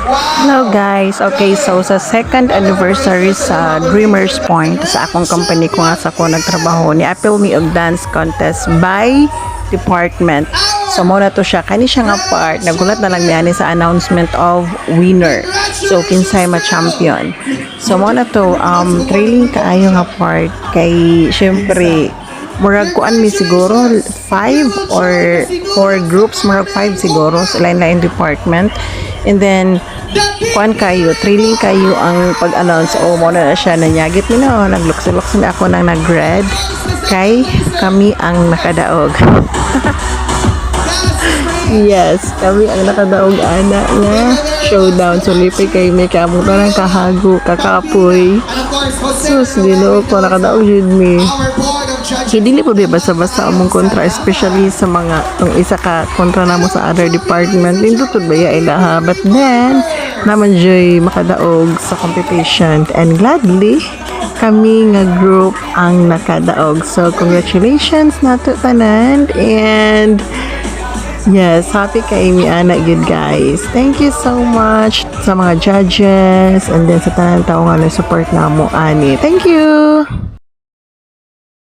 Hello guys, okay, so sa second anniversary sa Dreamers Point sa akong company ko nga sa ko nagtrabaho ni Apple Me og Dance Contest by department. So mo na to siya, kani siya nga part, nagulat na lang niya sa announcement of winner. So kinsay ma champion. So mo na to trailing kaayo nga part kay syempre murag kuan mi siguro 5 or 4 groups, murag 5 siguro sa lain-lain department. And then, kuan kayo, trailing kayo ang pag-announce. O, mo na siya, nanyagit mi na, nagluksi-luksi na ako nang nag-red. Kay, kami ang nakadaog. Yes, kami ang nakadaog, ana nga showdown. So, lipay kayo, may kamuta ng kahago, kakapoy. Sus, dino ko, nakadaog yun mi. So, dili po ba basta-basta among kontra, especially sa mga tong isa ka kontra na mo sa other department. Hindi to ba ya ilaha. But then, naman joy makadaog sa competition. And gladly, kami nga group ang nakadaog. So, congratulations na to tanan. And, yes, happy kay mi ana good guys. Thank you so much sa mga judges and then sa tanan tao nga support namo ani. Thank you.